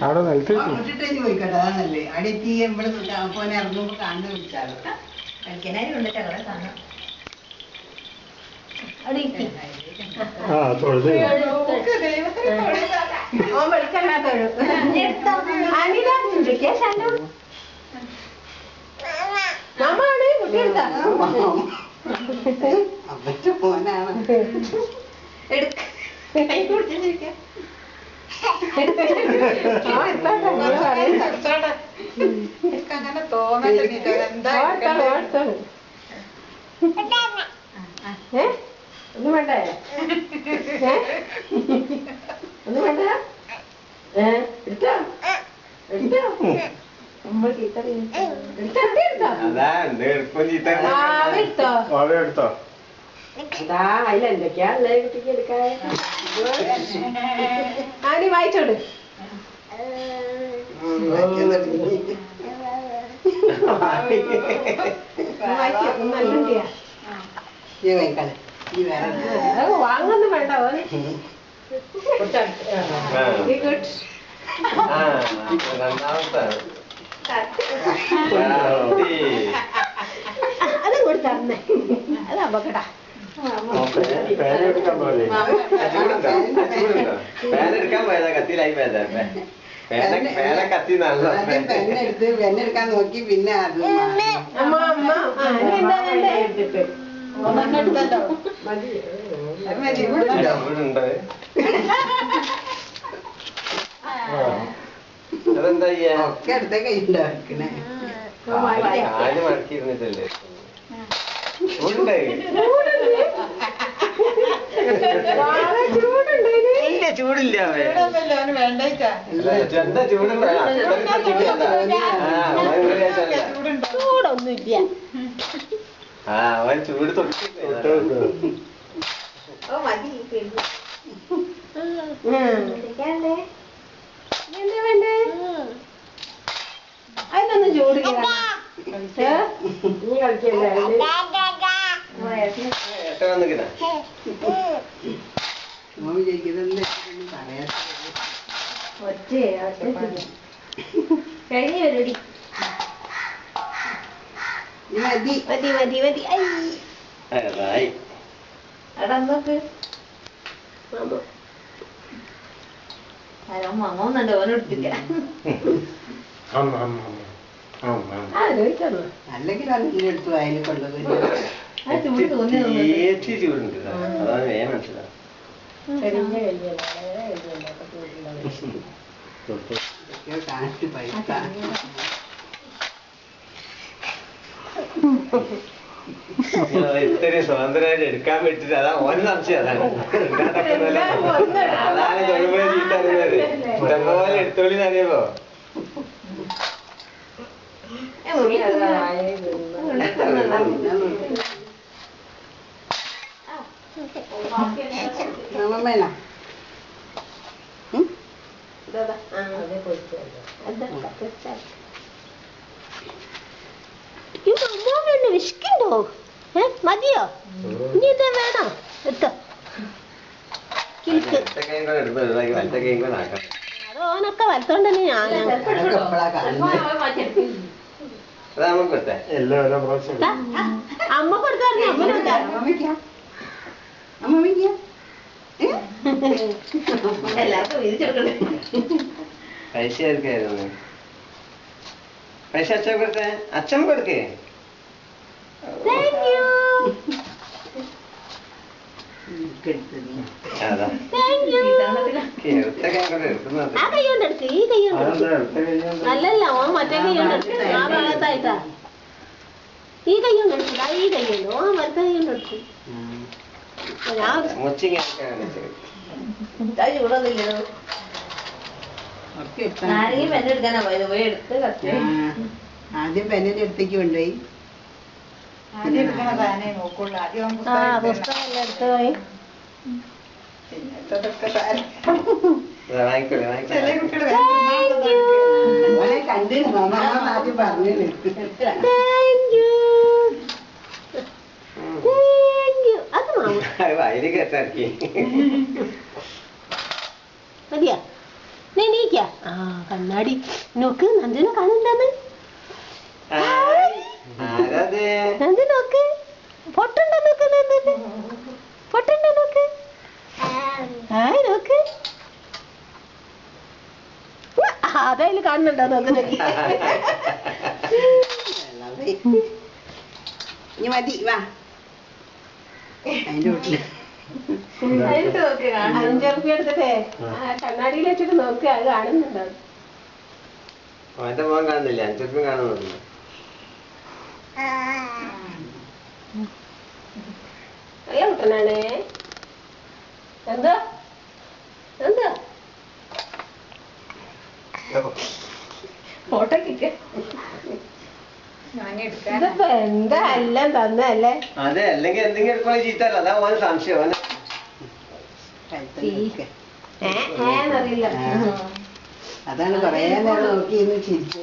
അവിടെ നിലത്ത് പോയിക്കട്ടെ അതാണല്ലേ അവിടെ എത്തി നമ്മള് പോനെ ഇറങ്ങുമ്പോ കാണുന്ന വിളിച്ചാലോ കളിക്കാനായി കൊണ്ടിട്ട് അവിടെ കാണാം പോനാണ് അങ്ങനെ തോന്നണ്ട എന്താ ഒന്നും വേണ്ടേ ഒന്നും വേണ്ട എടുത്തോ എടുത്തോ അതിലെന്തൊക്കെയാ കുട്ടിക്ക് എടുക്കാൻ ആനി വായിച്ചോട് നല്ലുണ്ടിയാ വാങ്ങൊന്നും വേണ്ട അത് കൊടുത്തേ അത് അപകട പേനെടുക്കാൻ പോയതാ കത്തിയിലായി പോയതാ പേന കത്തി നല്ല പെണ്ണെടുക്കാൻ നോക്കി പിന്നെ അത് അതെന്താ ഒക്കെ അടുത്ത കൈണ്ടാക്കണേ കാല് മടക്കിയിരുന്നിട്ടല്ലേ ചൂടുണ്ടായി ചൂടില്ല എന്താ ചൂടുണ്ടോ ചൂടൊന്നുമില്ല ആ അവൻ ചൂട് തൊട്ടിട്ട് എന്താ വേണ്ടേ അതിനൊന്നും ചൂട് നീ കളിക്കല്ലേ കഴിഞ്ഞ പരിപാടി മതി മതി മതി മതി എടാ നോക്ക് മങ്ങുന്നുണ്ട് ഓനെടുത്തില്ല അല്ലെങ്കിൽ എടുത്തു അതിൽ കൊണ്ടുപോയി ചൂടുണ്ട് അതാണ് വേഗം മനസ്സിലാവും കാണിച്ചു പൈസ ഇത്രയും സ്വാതന്ത്ര്യമായിട്ട് എടുക്കാൻ പറ്റിട്ട് അതാ ഓന് സംശയം അതാണ് അതാണ് തൊഴിൽപോലെ ചീത്തറിയുന്നത് ഇഷ്ടംപോലെ എടുത്തോളി അറിയുമ്പോ നമ്മമ്മേനാ വിശക്കുണ്ടോ മതിയോ ഇനി എന്താ വേണോ എടുത്തോ അത് ഓനൊക്കെ വലത്തോണ്ട് തന്നെ ഞാൻ അമ്മ കൊടുത്തായിരുന്നു എല്ലാവർക്കും വിരിച്ചെടുക്കണ്ടേ പൈസ ആർക്കായിരുന്നു പൈസ അച്ഛൻ കൊടുത്തേ അച്ഛൻ കൊടുക്കേ അല്ലല്ല ഓൻ മറ്റേ കൈയ്യോണ്ടെടുത്ത് ആ ഭാഗത്തായിട്ടാ ഈ കൈയ്യോണ്ടെടുത്തില്ല ഈ കൈയ്യുണ്ട് ഓൻ മറ്റേ കൈയ്യോണ്ടെടുത്തു ചൂടൊന്നുമില്ലല്ലോ ആരെങ്കിലും പെണ്ണെടുക്കാനാ പോയത് പോയി എടുത്ത് കത്തി ആദ്യം പെണ്ണിന്റെ അടുത്തേക്ക് കൊണ്ടുപോയി പുസ്തകം എടുത്ത് പോയി ഓനെ കണ്ടിരുന്നു ആദ്യം പറഞ്ഞു അത് മാമ വയല് കേട്ടിറക്കി. മതിയാ നീ നീക്കാ ആ കണ്ണാടി നോക്ക് നന്ദിനെ കാണുന്നുണ്ടെന്ന് ആരത്? നന്ദി നോക്ക് പൊട്ടുണ്ടോ നോക്ക് നന്ദിന് പൊട്ടുണ്ടോ നോക്ക് ആയി നോക്ക് അതായാലും കാണുന്നുണ്ടോ നോക്ക് നോക്കി ഇനി മതി വാ അതിന്റെ വീട്ടില് 5 റുപ്യ എടുത്തിട്ടേ കണ്ണാടിയിൽ വെച്ചിട്ട് നോക്ക് അത് കാണുന്നുണ്ടോ അവന്റെ മോൻ കാണുന്നില്ല, 5 റുപ്യ കാണുന്നുണ്ട്. നല്ല കുട്ടനാണേ എന്താ എന്താ ഫോട്ടോ കിട്ടിയ ഇതിപ്പോ എന്താ എല്ലാം തന്നല്ലേ അതെ, അല്ലെങ്കിൽ എന്തെങ്കിലും എടുക്കണോ ചീത്തല്ല, അതാ ഓന് സംശയം. ഓന് ഏന്നറിയില്ല അതാണ് കൊറേ നേരം നോക്കി ഇന്ന് ചിരിച്ചു